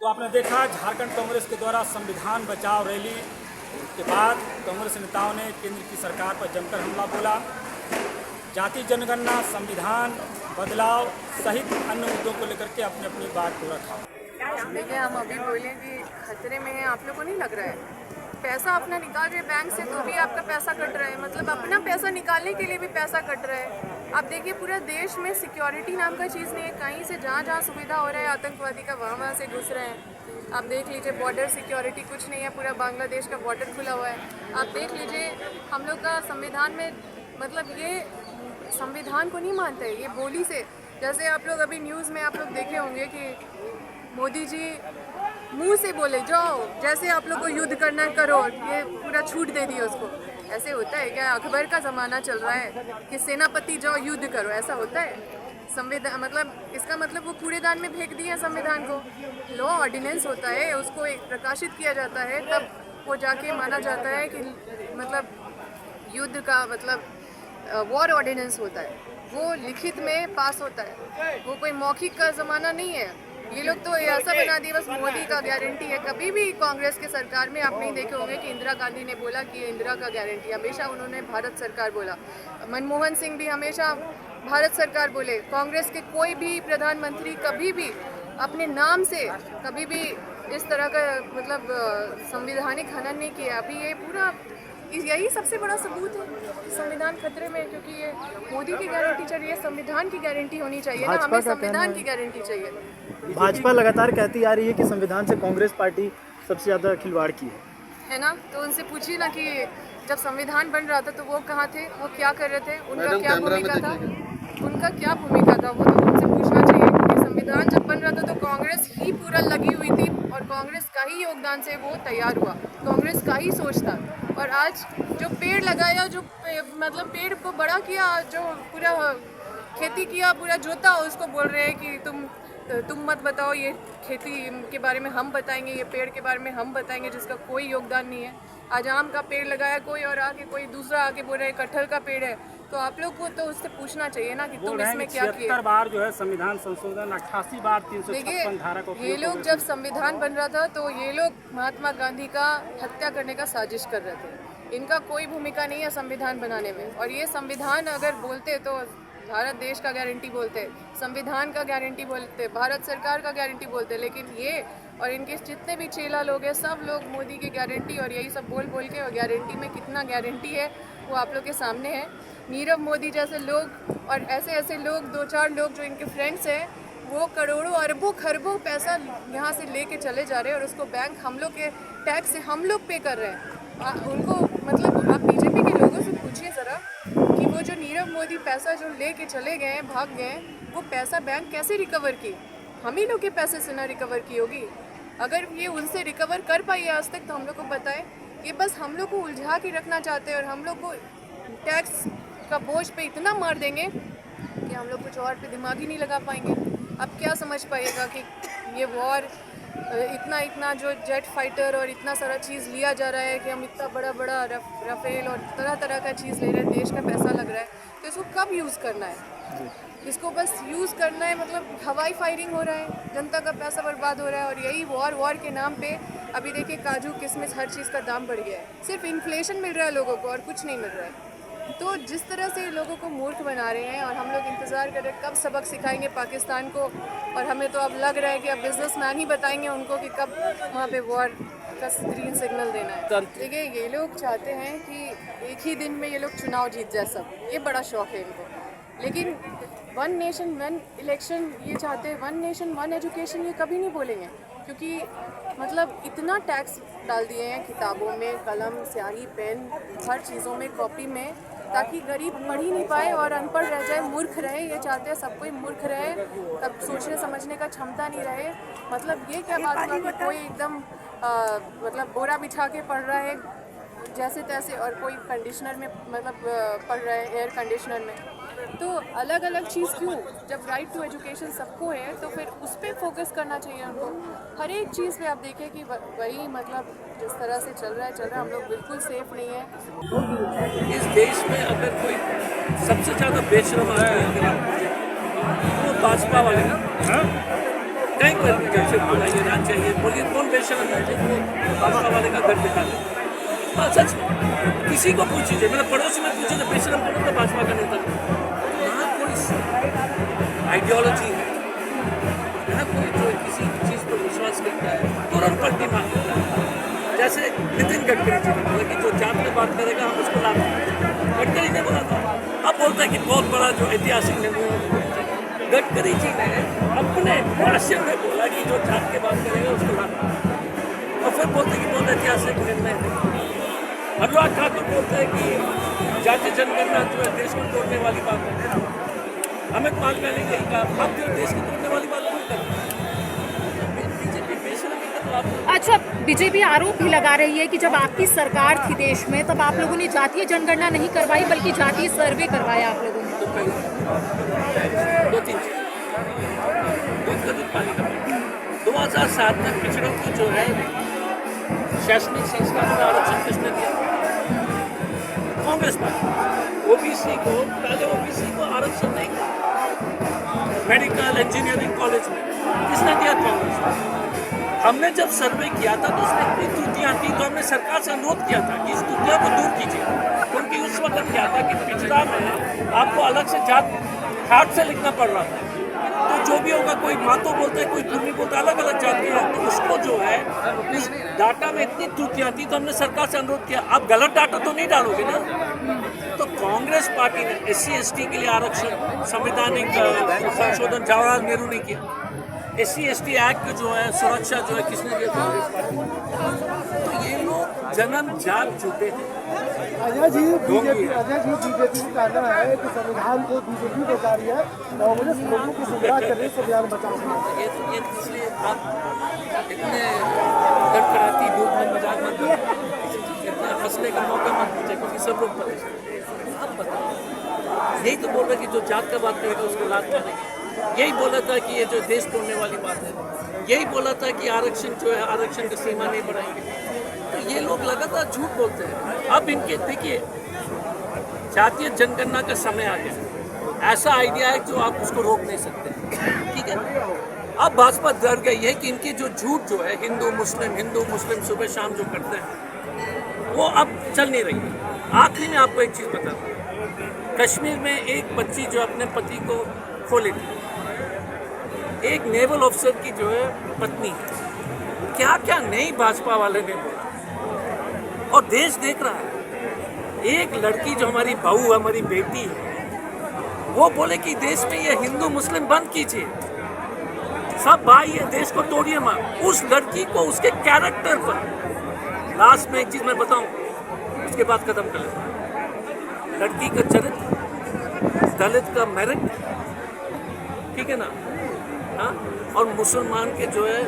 तो आपने देखा झारखंड कांग्रेस के द्वारा संविधान बचाओ रैली के बाद कांग्रेस नेताओं ने केंद्र की सरकार पर जमकर हमला बोला। जाति जनगणना, संविधान बदलाव सहित अन्य मुद्दों को लेकर के अपनी अपनी बात को रखा। देखिए, हम अभी बोले कि खतरे में है, आप लोग को नहीं लग रहा है? पैसा अपना निकाल रहे बैंक से तो भी आपका पैसा कट रहा है, मतलब अपना पैसा निकालने के लिए भी पैसा कट रहा है। आप देखिए, पूरा देश में सिक्योरिटी नाम का चीज़ नहीं है। कहीं से जहाँ जहाँ सुविधा हो रहा है आतंकवादी का, वहाँ से घुस रहे हैं। आप देख लीजिए, बॉर्डर सिक्योरिटी कुछ नहीं है, पूरा बांग्लादेश का बॉर्डर खुला हुआ है। आप देख लीजिए, हम लोग का संविधान में मतलब ये संविधान को नहीं मानते हैं, ये बोली से। जैसे आप लोग अभी न्यूज़ में आप लोग देखे होंगे कि मोदी जी मुंह से बोले जाओ, जैसे आप लोग को युद्ध करना है करो, ये पूरा छूट दे दी उसको। ऐसे होता है क्या? अकबर का ज़माना चल रहा है कि सेनापति जाओ युद्ध करो, ऐसा होता है? संविधान मतलब इसका मतलब वो कूड़ेदान में फेंक दिए संविधान को। लॉ ऑर्डिनेंस होता है, उसको एक प्रकाशित किया जाता है, तब वो जाके माना जाता है कि मतलब युद्ध का मतलब वॉर ऑर्डिनेंस होता है, वो लिखित में पास होता है, वो कोई मौखिक का ज़माना नहीं है। ये लोग तो ऐसा बना दिया बस मोदी का गारंटी है। कभी भी कांग्रेस के सरकार में आप नहीं देखे होंगे कि इंदिरा गांधी ने बोला कि ये इंदिरा का गारंटी, हमेशा उन्होंने भारत सरकार बोला। मनमोहन सिंह भी हमेशा भारत सरकार बोले। कांग्रेस के कोई भी प्रधानमंत्री कभी भी अपने नाम से कभी भी इस तरह का मतलब संवैधानिक हनन नहीं किया। अभी ये पूरा यही सबसे बड़ा सबूत है संविधान खतरे में, क्योंकि ये मोदी की गारंटी चाहिए, संविधान की गारंटी होनी चाहिए ना, हमें संविधान की गारंटी चाहिए। भाजपा लगातार कहती आ रही है कि संविधान से कांग्रेस पार्टी सबसे ज़्यादा खिलवाड़ की है ना। तो उनसे पूछिए ना कि जब संविधान बन रहा था तो वो कहाँ थे, वो क्या कर रहे थे, उनका क्या भूमिका था, उनका क्या भूमिका था, वो तो उनसे पूछना चाहिए। क्योंकि संविधान जब बन रहा था तो कांग्रेस ही पूरा लगी हुई थी और कांग्रेस का ही योगदान से वो तैयार हुआ, कांग्रेस का ही सोच था। और आज जो पेड़ लगाया, जो मतलब पेड़ को बड़ा किया, जो पूरा खेती किया, पूरा जोता, उसको बोल रहे हैं कि तुम मत बताओ, ये खेती के बारे में हम बताएंगे, ये पेड़ के बारे में हम बताएंगे, जिसका कोई योगदान नहीं है। आज आम का पेड़ लगाया कोई और आके कोई दूसरा आके बोल रहा है कटहल का पेड़ है। तो आप लोग को तो उससे पूछना चाहिए ना कि तुम इसमें क्या किए। 76 बार जो है संविधान संशोधन, 88 बार 356 धारा को। ये लोग जब संविधान बन रहा था तो ये लोग महात्मा गांधी का हत्या करने का साजिश कर रहे थे। इनका कोई भूमिका नहीं है संविधान बनाने में। और ये संविधान अगर बोलते तो भारत देश का गारंटी बोलते, संविधान का गारंटी बोलते, भारत सरकार का गारंटी बोलते। लेकिन ये और इनके जितने भी चेला लोग हैं, सब लोग मोदी की गारंटी और यही सब बोल बोल के, और गारंटी में कितना गारंटी है वो आप लोग के सामने है। नीरव मोदी जैसे लोग और ऐसे ऐसे लोग, 2-4 लोग जो इनके फ्रेंड्स हैं, वो करोड़ों अरबों खरबों पैसा यहाँ से लेके चले जा रहे हैं और उसको बैंक हम लोग के टैक्स से हम लोग पे कर रहे हैं। उनको मतलब आप बीजेपी के लोगों से पूछिए ज़रा कि वो जो नीरव मोदी पैसा जो लेके चले गए, भाग गए, वो पैसा बैंक कैसे रिकवर की? हम ही लोग के पैसे से ना रिकवर की होगी। अगर ये उनसे रिकवर कर पाई है आज तक तो हम लोग को बताए। ये बस हम लोग को उलझा के रखना चाहते हैं और हम लोग को टैक्स का बोझ पे इतना मार देंगे कि हम लोग कुछ और पे दिमाग ही नहीं लगा पाएंगे। अब क्या समझ पाइएगा कि ये वॉर इतना जो जेट फाइटर और इतना सारा चीज़ लिया जा रहा है कि हम इतना बड़ा राफेल और तरह तरह का चीज़ ले रहे हैं, देश का पैसा लग रहा है, तो इसको कब यूज़ करना है? इसको बस यूज़ करना है, मतलब हवाई फायरिंग हो रहा है, जनता का पैसा बर्बाद हो रहा है। और यही वॉर के नाम पे अभी देखिए काजू किशमिश हर चीज़ का दाम बढ़ गया है। सिर्फ इन्फ्लेशन मिल रहा है लोगों को और कुछ नहीं मिल रहा है। तो जिस तरह से लोगों को मूर्ख बना रहे हैं और हम लोग इंतज़ार कर रहे हैं कब सबक सिखाएंगे पाकिस्तान को। और हमें तो अब लग रहा है कि अब बिजनेसमैन ही बताएंगे उनको कि कब वहाँ पे वॉर का ग्रीन सिग्नल देना है। देखिए, ये लोग चाहते हैं कि एक ही दिन में ये लोग चुनाव जीत जाए सब, ये बड़ा शौक है इनको। लेकिन 1 नेशन 1 इलेक्शन ये चाहते हैं, 1 नेशन 1 एजुकेशन ये कभी नहीं बोलेंगे। क्योंकि मतलब इतना टैक्स डाल दिए हैं किताबों में, कलम, स्याही, पेन, हर चीज़ों में, कॉपी में, ताकि गरीब पढ़ ही नहीं पाए और अनपढ़ रह जाए, मूर्ख रहे। ये चाहते हैं सब कोई मूर्ख रहे, तब सोचने समझने का क्षमता नहीं रहे। मतलब ये क्या बात हुआ कि कोई एकदम मतलब बोरा बिछा के पढ़ रहा है जैसे तैसे और कोई कंडीशनर में मतलब पढ़ रहा है, एयर कंडीशनर में। तो अलग अलग चीज़ क्यों? जब राइट टू एजुकेशन सबको है तो फिर उस पर फोकस करना चाहिए उनको। हर एक चीज़ पे आप देखें कि वही मतलब जिस तरह से चल रहा है, हम लोग बिल्कुल सेफ नहीं है। इस देश में अगर कोई सबसे ज़्यादा बेशरम है वो भाजपा वाले, कहीं पर भी जब से बोला ये ना चाहिए, बोलिए कौन बेशरम है भाजपा वाले का घर दिखा दे। हाँ सच में किसी को पूछिए, मेरे पड़ोसी में पूछिए तो बेशरम कौन था भाजपा का नेता। यहाँ कोई आइडियोलॉजी है, यहाँ कोई जो किसी चीज़ पर विश्वास करता है तुरंत पलटी मार देता है। जैसे नितिन गडकरी जी ने बोला कि जो जात में बात करेगा हम उसको लाते हैं, गडकरी ने बोला था। अब बोलता है कि बहुत बड़ा जो ऐतिहासिक निर्णय है, गडकरी जी ने अपने भाषण में बोला कि जो जात के बात करेगा उसको लाते हैं, और फिर बोलते कि बहुत ऐतिहासिक निर्णय है। अनुराग ठाकुर बोलते हैं कि जातीय जनगणना जो है देश को तोड़ने वाली बात है। अमित मालवीय ने यही कहा, अब जो देश को तोड़ने वाली बात क्यों कर रहे हैं? बीजेपी बेशरमी का तो आप। अच्छा, बीजेपी आरोप भी लगा रही है कि जब आपकी सरकार थी देश में तब आप लोगों ने जातीय जनगणना नहीं करवाई बल्कि जातीय सर्वे करवाया आप लोगों ने। तो पहले दो तीन चीज, दूध का दूध पानी का पानी। 2007 में पिछड़ों को जो है शैक्षणिक शिक्षा में आरक्षण किसने दिया? कांग्रेस पार्टी। ओबीसी को पहले ओबीसी को आरक्षण नहीं दिया मेडिकल इंजीनियरिंग कॉलेज में, किसने दिया? कांग्रेस। हमने जब सर्वे किया था तो उसमें इतनी त्रुटियां थी तो हमने सरकार से अनुरोध किया था कि इस त्रुटियों को दूर कीजिए, क्योंकि उस वक्त क्या था कि पिछड़ा में आपको अलग से जात हाथ से लिखना पड़ रहा था। तो जो भी होगा, कोई मातो बोलता है, कोई कुर्मी बोलता है, अलग अलग जात के लोग, तो उसको जो है इस डाटा में इतनी त्रुटियां थी तो हमने सरकार से अनुरोध किया, आप गलत डाटा तो नहीं डालोगे ना। तो कांग्रेस पार्टी ने SC/ST के लिए आरक्षण संवैधानिक संशोधन जवाहरलाल नेहरू ने किया। SC/ST एक्ट जो है सुरक्षा जो है किसने दिया? कांग्रेस पार्टी। तो ये लोग जन्म जात जुटे हैं। अजय जी बीजेपी का कहना है कि संविधान को बीजेपी बचा रही है, कांग्रेस लोगों को गुमराह कर रही है, संविधान बचा रही है। ये इसलिए आप इतने कड़कड़ाती धूप में मजाक मत करो, इतना हंसने का मौका मत दीजिए, क्योंकि सब लोग परेशान। आप बताओ, यही तो बोल रहे कि जो जात का बात करेगा उसको लात मारेंगे। यही बोला था कि ये जो देश तोड़ने वाली बात है, यही बोला था कि आरक्षण जो है आरक्षण की सीमा नहीं बढ़ाएंगे। तो ये लोग लगातार झूठ बोलते हैं। अब इनके देखिए जातीय जनगणना का समय आ गया, ऐसा आइडिया है जो आप उसको रोक नहीं सकते, ठीक है। अब भाजपा डर गई है कि इनके जो झूठ जो है हिंदू मुस्लिम सुबह शाम जो करते हैं वो अब चल नहीं रही है। आखिरी में आपको एक चीज़ बता दूं, कश्मीर में एक बच्ची जो अपने पति को खो लेती, एक नेवल ऑफिसर की जो है पत्नी, क्या क्या नहीं भाजपा वाले ने बोला, और देश देख रहा है। एक लड़की जो हमारी बहू हमारी बेटी है, वो बोले कि देश में ये हिंदू मुस्लिम बंद कीजिए, सब भाई है, देश को तोड़िए मत। उस लड़की को उसके कैरेक्टर पर, लास्ट में एक चीज मैं बताऊं, उसके बाद खत्म कर लेता। लड़की का चरित्र, दलित का मेरिट, ठीक है ना, हाँ, और मुसलमान के जो है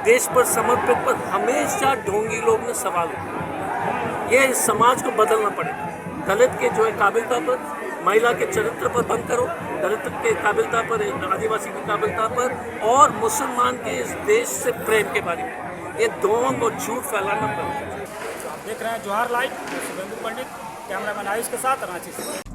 देश पर समर्पित पर हमेशा ढोंगी लोग ने सवाल उठाया। ये इस समाज को बदलना पड़ेगा। दलित के जो है काबिलता पर, महिला के चरित्र पर बंद करो, दलित के काबिलता पर, आदिवासी की काबिलता पर, और मुसलमान के इस देश से प्रेम के बारे में ये ढोंग और झूठ फैलाना बंद करो। देख रहे हैं जवाहर लाइव, शुभेंदु पंडित, कैमरामैन आयुष के साथ रांची से।